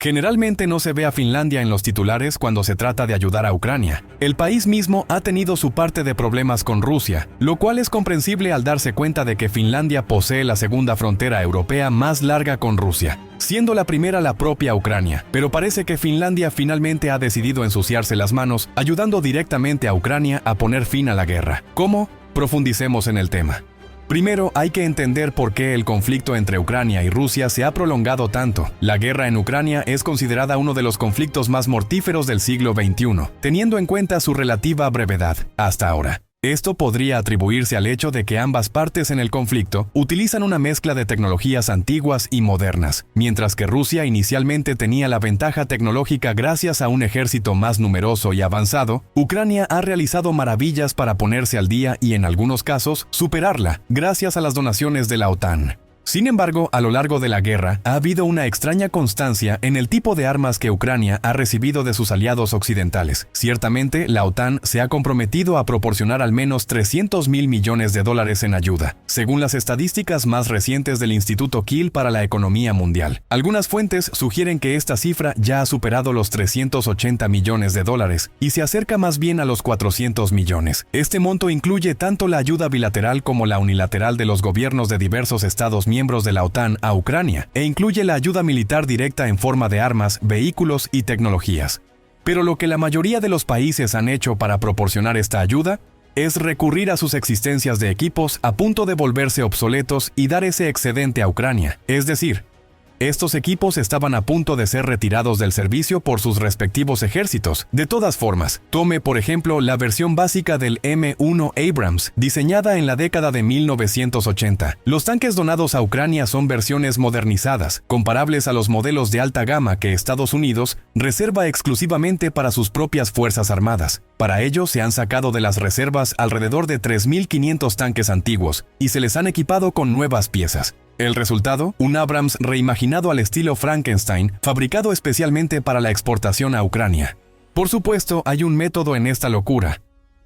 Generalmente no se ve a Finlandia en los titulares cuando se trata de ayudar a Ucrania. El país mismo ha tenido su parte de problemas con Rusia, lo cual es comprensible al darse cuenta de que Finlandia posee la segunda frontera europea más larga con Rusia, siendo la primera la propia Ucrania. Pero parece que Finlandia finalmente ha decidido ensuciarse las manos, ayudando directamente a Ucrania a poner fin a la guerra. ¿Cómo? Profundicemos en el tema. Primero, hay que entender por qué el conflicto entre Ucrania y Rusia se ha prolongado tanto. La guerra en Ucrania es considerada uno de los conflictos más mortíferos del siglo XXI, teniendo en cuenta su relativa brevedad hasta ahora. Esto podría atribuirse al hecho de que ambas partes en el conflicto utilizan una mezcla de tecnologías antiguas y modernas, mientras que Rusia inicialmente tenía la ventaja tecnológica gracias a un ejército más numeroso y avanzado. Ucrania ha realizado maravillas para ponerse al día y en algunos casos superarla, gracias a las donaciones de la OTAN. Sin embargo, a lo largo de la guerra, ha habido una extraña constancia en el tipo de armas que Ucrania ha recibido de sus aliados occidentales. Ciertamente, la OTAN se ha comprometido a proporcionar al menos $300.000 millones en ayuda, según las estadísticas más recientes del Instituto Kiel para la Economía Mundial. Algunas fuentes sugieren que esta cifra ya ha superado los $380 millones y se acerca más bien a los 400 millones. Este monto incluye tanto la ayuda bilateral como la unilateral de los gobiernos de diversos estados miembros de la OTAN a Ucrania, e incluye la ayuda militar directa en forma de armas, vehículos y tecnologías. Pero lo que la mayoría de los países han hecho para proporcionar esta ayuda es recurrir a sus existencias de equipos a punto de volverse obsoletos y dar ese excedente a Ucrania, es decir, estos equipos estaban a punto de ser retirados del servicio por sus respectivos ejércitos. De todas formas, tome por ejemplo la versión básica del M1 Abrams, diseñada en la década de 1980. Los tanques donados a Ucrania son versiones modernizadas, comparables a los modelos de alta gama que Estados Unidos reserva exclusivamente para sus propias fuerzas armadas. Para ello se han sacado de las reservas alrededor de 3.500 tanques antiguos y se les han equipado con nuevas piezas. El resultado, un Abrams reimaginado al estilo Frankenstein, fabricado especialmente para la exportación a Ucrania. Por supuesto, hay un método en esta locura.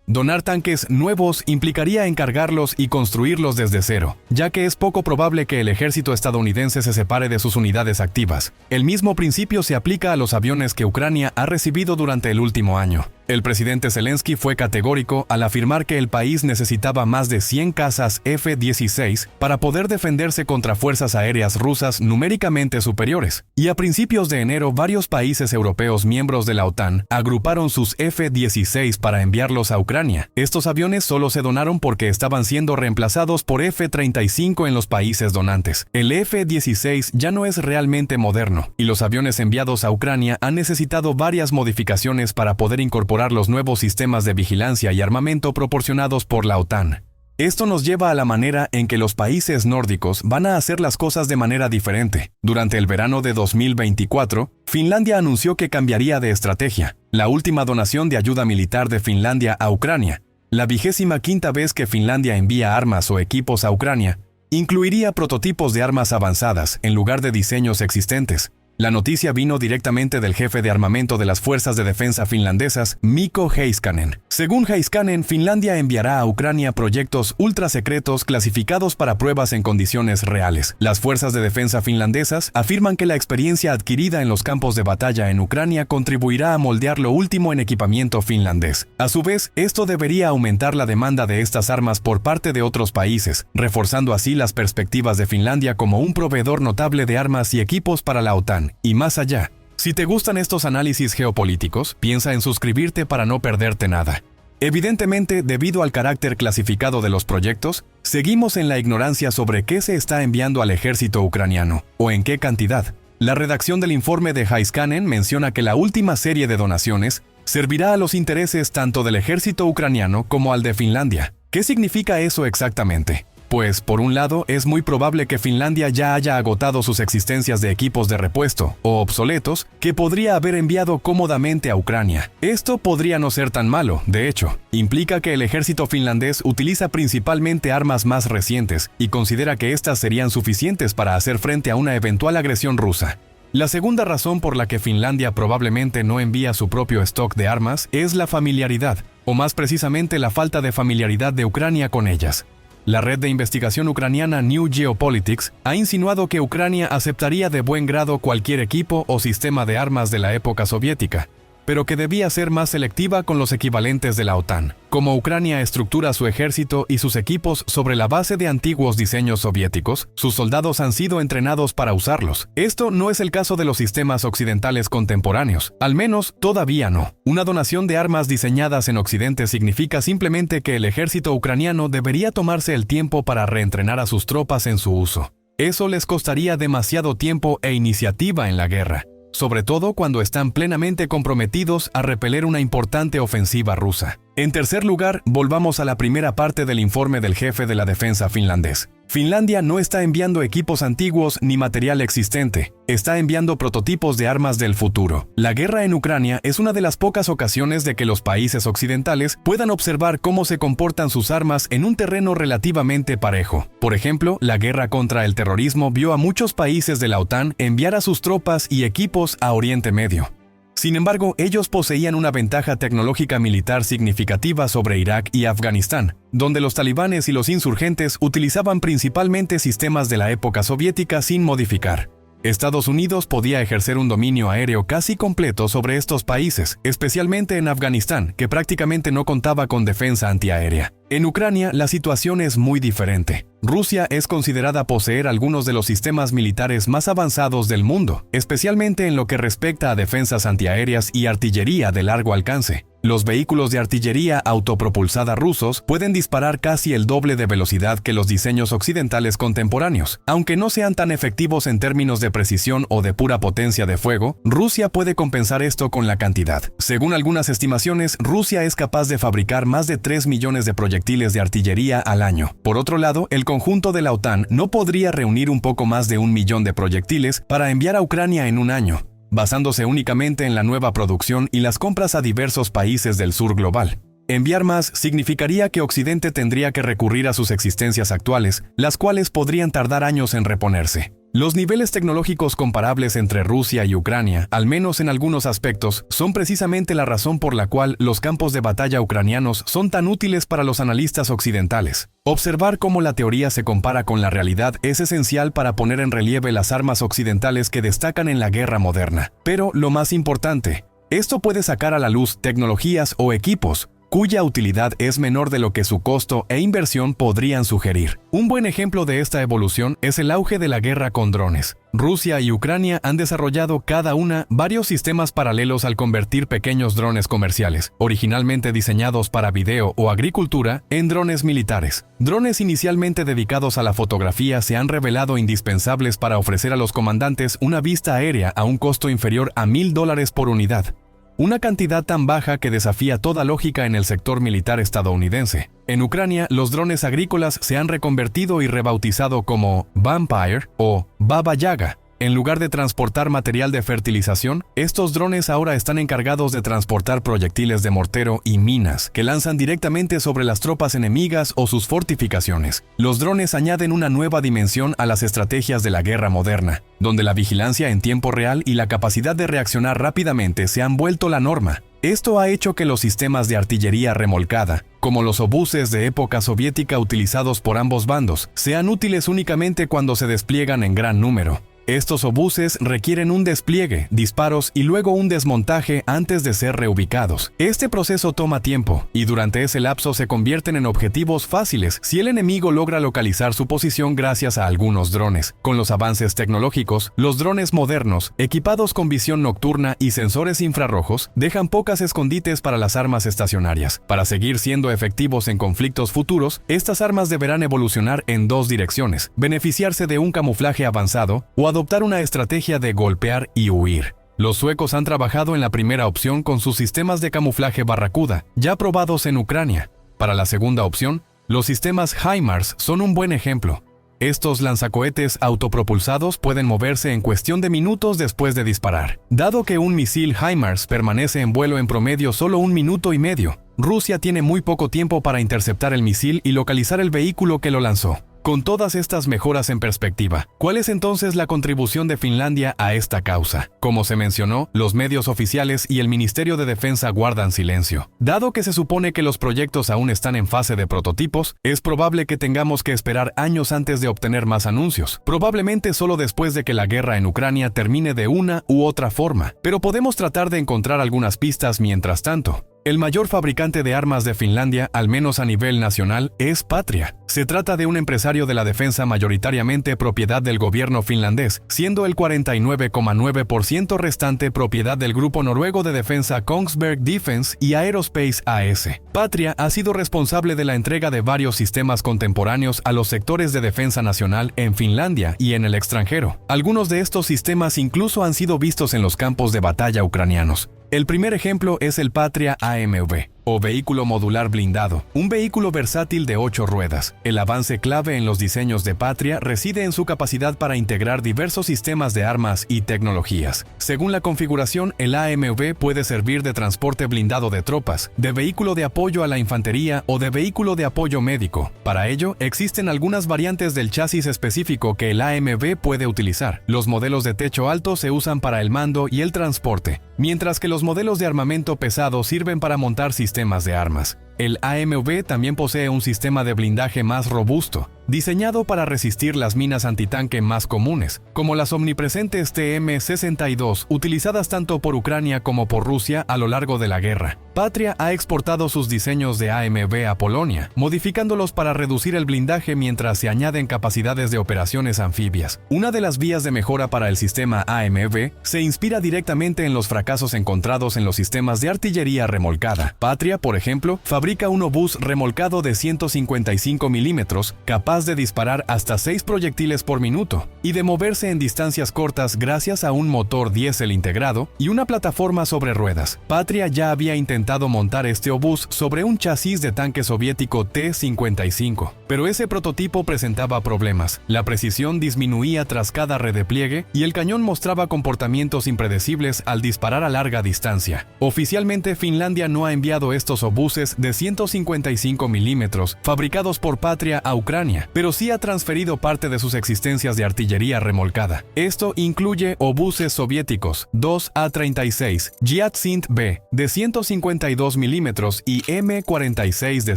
Donar tanques nuevos implicaría encargarlos y construirlos desde cero, ya que es poco probable que el ejército estadounidense se separe de sus unidades activas. El mismo principio se aplica a los aviones que Ucrania ha recibido durante el último año. El presidente Zelensky fue categórico al afirmar que el país necesitaba más de 100 cazas F-16 para poder defenderse contra fuerzas aéreas rusas numéricamente superiores. Y a principios de enero, varios países europeos miembros de la OTAN agruparon sus F-16 para enviarlos a Ucrania. Estos aviones solo se donaron porque estaban siendo reemplazados por F-35 en los países donantes. El F-16 ya no es realmente moderno, y los aviones enviados a Ucrania han necesitado varias modificaciones para poder incorporar los nuevos sistemas de vigilancia y armamento proporcionados por la OTAN. Esto nos lleva a la manera en que los países nórdicos van a hacer las cosas de manera diferente. Durante el verano de 2024, Finlandia anunció que cambiaría de estrategia. La última donación de ayuda militar de Finlandia a Ucrania, la 25ª vez que Finlandia envía armas o equipos a Ucrania, incluiría prototipos de armas avanzadas en lugar de diseños existentes. La noticia vino directamente del jefe de armamento de las fuerzas de defensa finlandesas, Mikko Heiskanen. Según Heiskanen, Finlandia enviará a Ucrania proyectos ultra secretos clasificados para pruebas en condiciones reales. Las fuerzas de defensa finlandesas afirman que la experiencia adquirida en los campos de batalla en Ucrania contribuirá a moldear lo último en equipamiento finlandés. A su vez, esto debería aumentar la demanda de estas armas por parte de otros países, reforzando así las perspectivas de Finlandia como un proveedor notable de armas y equipos para la OTAN. Y más allá. Si te gustan estos análisis geopolíticos, piensa en suscribirte para no perderte nada. Evidentemente, debido al carácter clasificado de los proyectos, seguimos en la ignorancia sobre qué se está enviando al ejército ucraniano, o en qué cantidad. La redacción del informe de Heiskanen menciona que la última serie de donaciones servirá a los intereses tanto del ejército ucraniano como al de Finlandia. ¿Qué significa eso exactamente? Pues, por un lado, es muy probable que Finlandia ya haya agotado sus existencias de equipos de repuesto, o obsoletos, que podría haber enviado cómodamente a Ucrania. Esto podría no ser tan malo, de hecho. Implica que el ejército finlandés utiliza principalmente armas más recientes, y considera que estas serían suficientes para hacer frente a una eventual agresión rusa. La segunda razón por la que Finlandia probablemente no envía su propio stock de armas es la familiaridad, o más precisamente la falta de familiaridad de Ucrania con ellas. La red de investigación ucraniana New Geopolitics ha insinuado que Ucrania aceptaría de buen grado cualquier equipo o sistema de armas de la época soviética, pero que debía ser más selectiva con los equivalentes de la OTAN. Como Ucrania estructura su ejército y sus equipos sobre la base de antiguos diseños soviéticos, sus soldados han sido entrenados para usarlos. Esto no es el caso de los sistemas occidentales contemporáneos, al menos todavía no. Una donación de armas diseñadas en Occidente significa simplemente que el ejército ucraniano debería tomarse el tiempo para reentrenar a sus tropas en su uso. Eso les costaría demasiado tiempo e iniciativa en la guerra, sobre todo cuando están plenamente comprometidos a repeler una importante ofensiva rusa. En tercer lugar, volvamos a la primera parte del informe del jefe de la defensa finlandés. Finlandia no está enviando equipos antiguos ni material existente, está enviando prototipos de armas del futuro. La guerra en Ucrania es una de las pocas ocasiones de que los países occidentales puedan observar cómo se comportan sus armas en un terreno relativamente parejo. Por ejemplo, la guerra contra el terrorismo vio a muchos países de la OTAN enviar a sus tropas y equipos a Oriente Medio. Sin embargo, ellos poseían una ventaja tecnológica militar significativa sobre Irak y Afganistán, donde los talibanes y los insurgentes utilizaban principalmente sistemas de la época soviética sin modificar. Estados Unidos podía ejercer un dominio aéreo casi completo sobre estos países, especialmente en Afganistán, que prácticamente no contaba con defensa antiaérea. En Ucrania, la situación es muy diferente. Rusia es considerada poseer algunos de los sistemas militares más avanzados del mundo, especialmente en lo que respecta a defensas antiaéreas y artillería de largo alcance. Los vehículos de artillería autopropulsada rusos pueden disparar casi el doble de velocidad que los diseños occidentales contemporáneos. Aunque no sean tan efectivos en términos de precisión o de pura potencia de fuego, Rusia puede compensar esto con la cantidad. Según algunas estimaciones, Rusia es capaz de fabricar más de 3 millones de proyectiles de artillería al año. Por otro lado, el conjunto de la OTAN no podría reunir un poco más de 1 millón de proyectiles para enviar a Ucrania en un año, basándose únicamente en la nueva producción y las compras a diversos países del sur global. Enviar más significaría que Occidente tendría que recurrir a sus existencias actuales, las cuales podrían tardar años en reponerse. Los niveles tecnológicos comparables entre Rusia y Ucrania, al menos en algunos aspectos, son precisamente la razón por la cual los campos de batalla ucranianos son tan útiles para los analistas occidentales. Observar cómo la teoría se compara con la realidad es esencial para poner en relieve las armas occidentales que destacan en la guerra moderna. Pero lo más importante, esto puede sacar a la luz tecnologías o equipos cuya utilidad es menor de lo que su costo e inversión podrían sugerir. Un buen ejemplo de esta evolución es el auge de la guerra con drones. Rusia y Ucrania han desarrollado cada una varios sistemas paralelos al convertir pequeños drones comerciales, originalmente diseñados para video o agricultura, en drones militares. Drones inicialmente dedicados a la fotografía se han revelado indispensables para ofrecer a los comandantes una vista aérea a un costo inferior a $1,000 por unidad. Una cantidad tan baja que desafía toda lógica en el sector militar estadounidense. En Ucrania, los drones agrícolas se han reconvertido y rebautizado como Vampire o Baba Yaga. En lugar de transportar material de fertilización, estos drones ahora están encargados de transportar proyectiles de mortero y minas que lanzan directamente sobre las tropas enemigas o sus fortificaciones. Los drones añaden una nueva dimensión a las estrategias de la guerra moderna, donde la vigilancia en tiempo real y la capacidad de reaccionar rápidamente se han vuelto la norma. Esto ha hecho que los sistemas de artillería remolcada, como los obuses de época soviética utilizados por ambos bandos, sean útiles únicamente cuando se despliegan en gran número. Estos obuses requieren un despliegue, disparos y luego un desmontaje antes de ser reubicados. Este proceso toma tiempo, y durante ese lapso se convierten en objetivos fáciles si el enemigo logra localizar su posición gracias a algunos drones. Con los avances tecnológicos, los drones modernos, equipados con visión nocturna y sensores infrarrojos, dejan pocas escondites para las armas estacionarias. Para seguir siendo efectivos en conflictos futuros, estas armas deberán evolucionar en dos direcciones: beneficiarse de un camuflaje avanzado o adoptar una estrategia de golpear y huir. Los suecos han trabajado en la primera opción con sus sistemas de camuflaje Barracuda, ya probados en Ucrania. Para la segunda opción, los sistemas HIMARS son un buen ejemplo. Estos lanzacohetes autopropulsados pueden moverse en cuestión de minutos después de disparar. Dado que un misil HIMARS permanece en vuelo en promedio solo 1 minuto y medio, Rusia tiene muy poco tiempo para interceptar el misil y localizar el vehículo que lo lanzó. Con todas estas mejoras en perspectiva, ¿cuál es entonces la contribución de Finlandia a esta causa? Como se mencionó, los medios oficiales y el Ministerio de Defensa guardan silencio. Dado que se supone que los proyectos aún están en fase de prototipos, es probable que tengamos que esperar años antes de obtener más anuncios, probablemente solo después de que la guerra en Ucrania termine de una u otra forma, pero podemos tratar de encontrar algunas pistas mientras tanto. El mayor fabricante de armas de Finlandia, al menos a nivel nacional, es Patria. Se trata de un empresario de la defensa mayoritariamente propiedad del gobierno finlandés, siendo el 49,9% restante propiedad del grupo noruego de defensa Kongsberg Defence y Aerospace AS. Patria ha sido responsable de la entrega de varios sistemas contemporáneos a los sectores de defensa nacional en Finlandia y en el extranjero. Algunos de estos sistemas incluso han sido vistos en los campos de batalla ucranianos. El primer ejemplo es el Patria AMV, o vehículo modular blindado, un vehículo versátil de 8 ruedas. El avance clave en los diseños de Patria reside en su capacidad para integrar diversos sistemas de armas y tecnologías. Según la configuración, el AMV puede servir de transporte blindado de tropas, de vehículo de apoyo a la infantería o de vehículo de apoyo médico. Para ello, existen algunas variantes del chasis específico que el AMV puede utilizar. Los modelos de techo alto se usan para el mando y el transporte, mientras que los modelos de armamento pesado sirven para montar sistemas de armas. El AMV también posee un sistema de blindaje más robusto, diseñado para resistir las minas antitanque más comunes, como las omnipresentes TM-62, utilizadas tanto por Ucrania como por Rusia a lo largo de la guerra. Patria ha exportado sus diseños de AMV a Polonia, modificándolos para reducir el blindaje mientras se añaden capacidades de operaciones anfibias. Una de las vías de mejora para el sistema AMV se inspira directamente en los fracasos encontrados en los sistemas de artillería remolcada. Patria, por ejemplo, fabrica un obús remolcado de 155 milímetros, capaz de disparar hasta 6 proyectiles por minuto y de moverse en distancias cortas gracias a un motor diésel integrado y una plataforma sobre ruedas. Patria ya había intentado montar este obús sobre un chasis de tanque soviético T-55, pero ese prototipo presentaba problemas. La precisión disminuía tras cada redepliegue y el cañón mostraba comportamientos impredecibles al disparar a larga distancia. Oficialmente, Finlandia no ha enviado estos obuses de 155 milímetros fabricados por Patria a Ucrania, pero sí ha transferido parte de sus existencias de artillería remolcada. Esto incluye obuses soviéticos 2A-36, Yat-Sint-B de 152 milímetros y M-46 de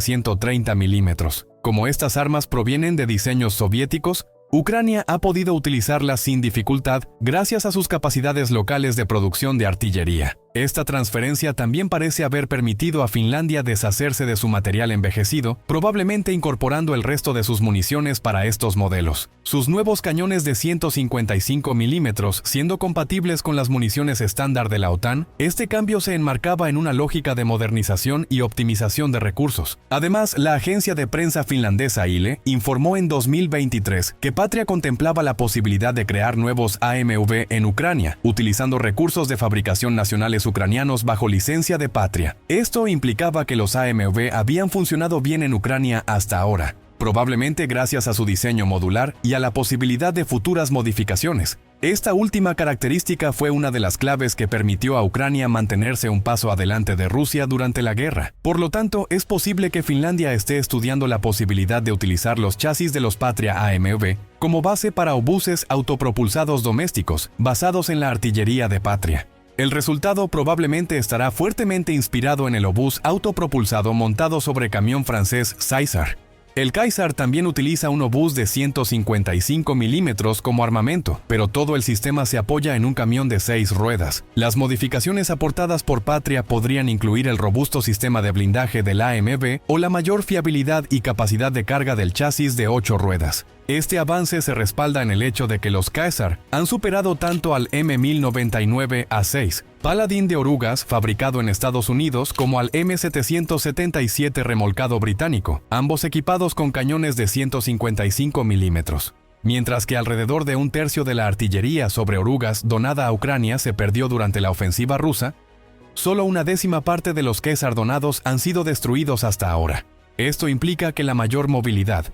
130 milímetros. Como estas armas provienen de diseños soviéticos, Ucrania ha podido utilizarlas sin dificultad gracias a sus capacidades locales de producción de artillería. Esta transferencia también parece haber permitido a Finlandia deshacerse de su material envejecido, probablemente incorporando el resto de sus municiones para estos modelos. Sus nuevos cañones de 155 milímetros, siendo compatibles con las municiones estándar de la OTAN, este cambio se enmarcaba en una lógica de modernización y optimización de recursos. Además, la agencia de prensa finlandesa ILE informó en 2023 que Patria contemplaba la posibilidad de crear nuevos AMV en Ucrania, utilizando recursos de fabricación nacionales ucranianos bajo licencia de Patria. Esto implicaba que los AMV habían funcionado bien en Ucrania hasta ahora, probablemente gracias a su diseño modular y a la posibilidad de futuras modificaciones. Esta última característica fue una de las claves que permitió a Ucrania mantenerse un paso adelante de Rusia durante la guerra. Por lo tanto, es posible que Finlandia esté estudiando la posibilidad de utilizar los chasis de los Patria AMV como base para obuses autopropulsados domésticos, basados en la artillería de Patria. El resultado probablemente estará fuertemente inspirado en el obús autopropulsado montado sobre camión francés Caesar. El Caesar también utiliza un obús de 155 milímetros como armamento, pero todo el sistema se apoya en un camión de 6 ruedas. Las modificaciones aportadas por Patria podrían incluir el robusto sistema de blindaje del AMV o la mayor fiabilidad y capacidad de carga del chasis de 8 ruedas. Este avance se respalda en el hecho de que los Caesar han superado tanto al M1099A6, Paladin de orugas fabricado en Estados Unidos, como al M777 remolcado británico, ambos equipados con cañones de 155 milímetros. Mientras que alrededor de un tercio de la artillería sobre orugas donada a Ucrania se perdió durante la ofensiva rusa, solo una décima parte de los Caesar donados han sido destruidos hasta ahora. Esto implica que la mayor movilidad,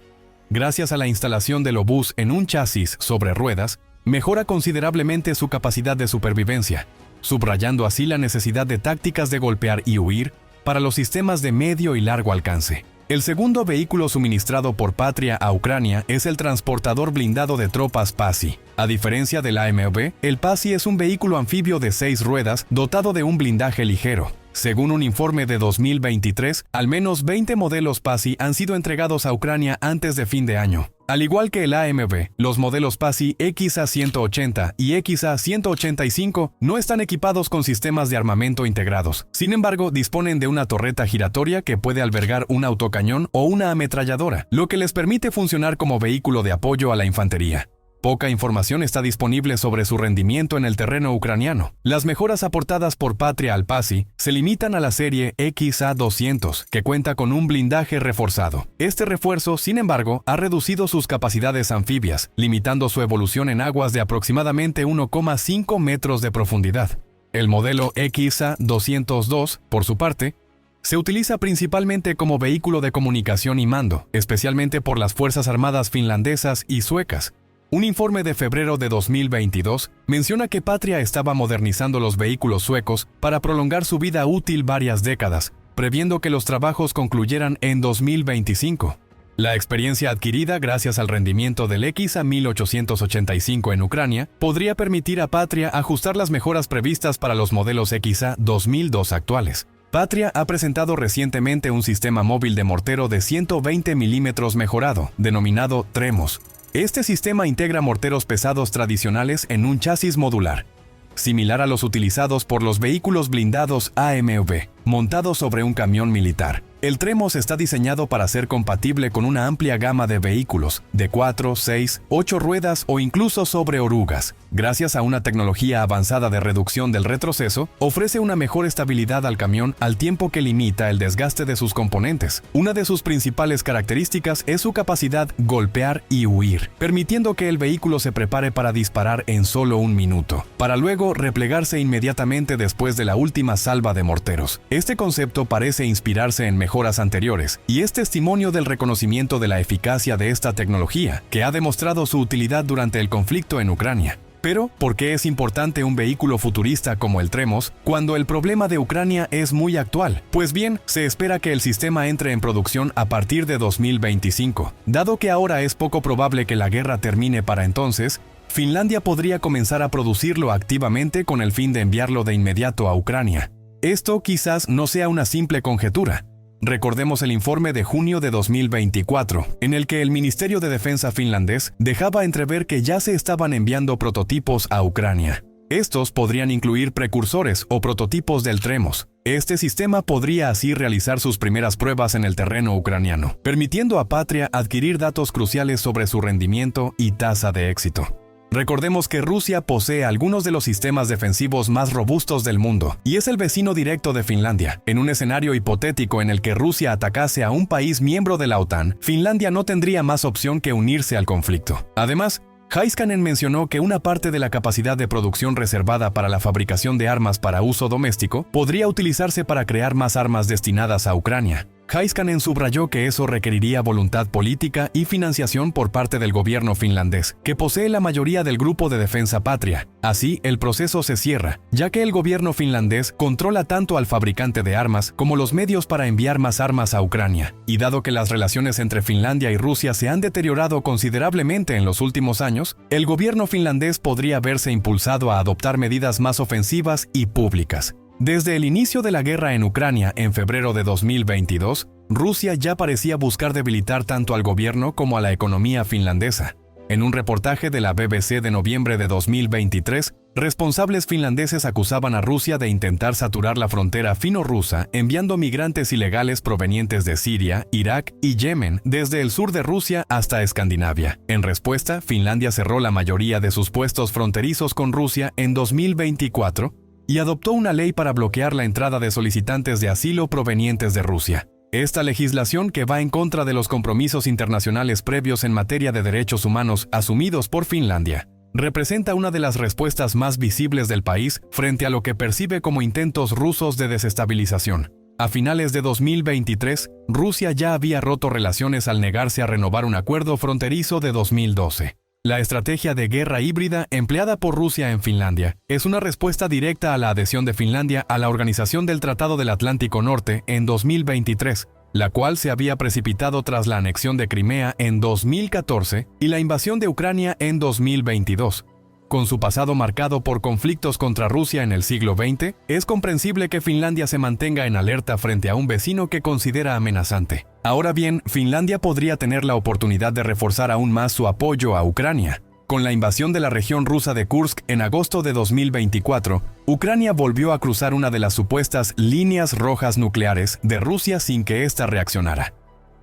gracias a la instalación del obús en un chasis sobre ruedas, mejora considerablemente su capacidad de supervivencia, subrayando así la necesidad de tácticas de golpear y huir para los sistemas de medio y largo alcance. El segundo vehículo suministrado por Patria a Ucrania es el transportador blindado de tropas PACI. A diferencia del AMV, el PACI es un vehículo anfibio de 6 ruedas dotado de un blindaje ligero. Según un informe de 2023, al menos 20 modelos PACI han sido entregados a Ucrania antes de fin de año. Al igual que el AMV, los modelos PACI XA-180 y XA-185 no están equipados con sistemas de armamento integrados. Sin embargo, disponen de una torreta giratoria que puede albergar un autocañón o una ametralladora, lo que les permite funcionar como vehículo de apoyo a la infantería. Poca información está disponible sobre su rendimiento en el terreno ucraniano. Las mejoras aportadas por Patria al PACI se limitan a la serie XA-200, que cuenta con un blindaje reforzado. Este refuerzo, sin embargo, ha reducido sus capacidades anfibias, limitando su evolución en aguas de aproximadamente 1,5 metros de profundidad. El modelo XA-202, por su parte, se utiliza principalmente como vehículo de comunicación y mando, especialmente por las Fuerzas Armadas finlandesas y suecas. Un informe de febrero de 2022 menciona que Patria estaba modernizando los vehículos suecos para prolongar su vida útil varias décadas, previendo que los trabajos concluyeran en 2025. La experiencia adquirida gracias al rendimiento del XA-1885 en Ucrania podría permitir a Patria ajustar las mejoras previstas para los modelos XA-2002 actuales. Patria ha presentado recientemente un sistema móvil de mortero de 120 milímetros mejorado, denominado Tremos. Este sistema integra morteros pesados tradicionales en un chasis modular, similar a los utilizados por los vehículos blindados AMV, montados sobre un camión militar. El Tremos está diseñado para ser compatible con una amplia gama de vehículos, de 4, 6, 8 ruedas o incluso sobre orugas. Gracias a una tecnología avanzada de reducción del retroceso, ofrece una mejor estabilidad al camión al tiempo que limita el desgaste de sus componentes. Una de sus principales características es su capacidad golpear y huir, permitiendo que el vehículo se prepare para disparar en solo un minuto, para luego replegarse inmediatamente después de la última salva de morteros. Este concepto parece inspirarse en mejoras anteriores, y es testimonio del reconocimiento de la eficacia de esta tecnología, que ha demostrado su utilidad durante el conflicto en Ucrania. Pero, ¿por qué es importante un vehículo futurista como el Tremos cuando el problema de Ucrania es muy actual? Pues bien, se espera que el sistema entre en producción a partir de 2025. Dado que ahora es poco probable que la guerra termine para entonces, Finlandia podría comenzar a producirlo activamente con el fin de enviarlo de inmediato a Ucrania. Esto quizás no sea una simple conjetura. Recordemos el informe de junio de 2024, en el que el Ministerio de Defensa finlandés dejaba entrever que ya se estaban enviando prototipos a Ucrania. Estos podrían incluir precursores o prototipos del Tremos. Este sistema podría así realizar sus primeras pruebas en el terreno ucraniano, permitiendo a Patria adquirir datos cruciales sobre su rendimiento y tasa de éxito. Recordemos que Rusia posee algunos de los sistemas defensivos más robustos del mundo, y es el vecino directo de Finlandia. En un escenario hipotético en el que Rusia atacase a un país miembro de la OTAN, Finlandia no tendría más opción que unirse al conflicto. Además, Heiskanen mencionó que una parte de la capacidad de producción reservada para la fabricación de armas para uso doméstico podría utilizarse para crear más armas destinadas a Ucrania. Heiskanen subrayó que eso requeriría voluntad política y financiación por parte del gobierno finlandés, que posee la mayoría del grupo de defensa Patria. Así, el proceso se cierra, ya que el gobierno finlandés controla tanto al fabricante de armas como los medios para enviar más armas a Ucrania. Y dado que las relaciones entre Finlandia y Rusia se han deteriorado considerablemente en los últimos años, el gobierno finlandés podría verse impulsado a adoptar medidas más ofensivas y públicas. Desde el inicio de la guerra en Ucrania en febrero de 2022, Rusia ya parecía buscar debilitar tanto al gobierno como a la economía finlandesa. En un reportaje de la BBC de noviembre de 2023, responsables finlandeses acusaban a Rusia de intentar saturar la frontera fino-rusa enviando migrantes ilegales provenientes de Siria, Irak y Yemen desde el sur de Rusia hasta Escandinavia. En respuesta, Finlandia cerró la mayoría de sus puestos fronterizos con Rusia en 2024, y adoptó una ley para bloquear la entrada de solicitantes de asilo provenientes de Rusia. Esta legislación, que va en contra de los compromisos internacionales previos en materia de derechos humanos asumidos por Finlandia, representa una de las respuestas más visibles del país frente a lo que percibe como intentos rusos de desestabilización. A finales de 2023, Rusia ya había roto relaciones al negarse a renovar un acuerdo fronterizo de 2012. La estrategia de guerra híbrida empleada por Rusia en Finlandia es una respuesta directa a la adhesión de Finlandia a la Organización del Tratado del Atlántico Norte en 2023. la cual se había precipitado tras la anexión de Crimea en 2014 y la invasión de Ucrania en 2022. Con su pasado marcado por conflictos contra Rusia en el siglo XX, es comprensible que Finlandia se mantenga en alerta frente a un vecino que considera amenazante. Ahora bien, Finlandia podría tener la oportunidad de reforzar aún más su apoyo a Ucrania. Con la invasión de la región rusa de Kursk en agosto de 2024, Ucrania volvió a cruzar una de las supuestas líneas rojas nucleares de Rusia sin que ésta reaccionara.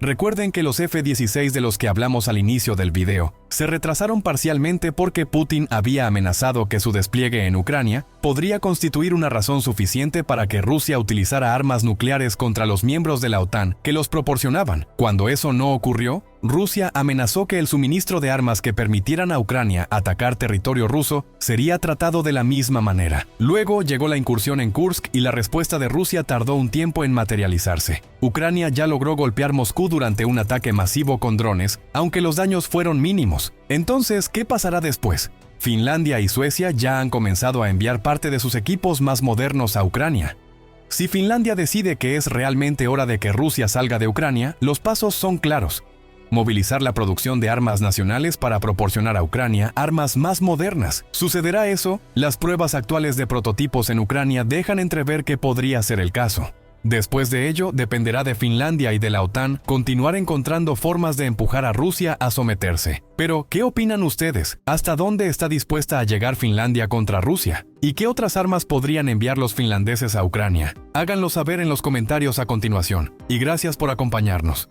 Recuerden que los F-16 de los que hablamos al inicio del video se retrasaron parcialmente porque Putin había amenazado que su despliegue en Ucrania podría constituir una razón suficiente para que Rusia utilizara armas nucleares contra los miembros de la OTAN que los proporcionaban. Cuando eso no ocurrió, Rusia amenazó que el suministro de armas que permitieran a Ucrania atacar territorio ruso sería tratado de la misma manera. Luego llegó la incursión en Kursk y la respuesta de Rusia tardó un tiempo en materializarse. Ucrania ya logró golpear Moscú durante un ataque masivo con drones, aunque los daños fueron mínimos. Entonces, ¿qué pasará después? Finlandia y Suecia ya han comenzado a enviar parte de sus equipos más modernos a Ucrania. Si Finlandia decide que es realmente hora de que Rusia salga de Ucrania, los pasos son claros. Movilizar la producción de armas nacionales para proporcionar a Ucrania armas más modernas. ¿Sucederá eso? Las pruebas actuales de prototipos en Ucrania dejan entrever que podría ser el caso. Después de ello, dependerá de Finlandia y de la OTAN continuar encontrando formas de empujar a Rusia a someterse. Pero, ¿qué opinan ustedes? ¿Hasta dónde está dispuesta a llegar Finlandia contra Rusia? ¿Y qué otras armas podrían enviar los finlandeses a Ucrania? Háganlo saber en los comentarios a continuación. Y gracias por acompañarnos.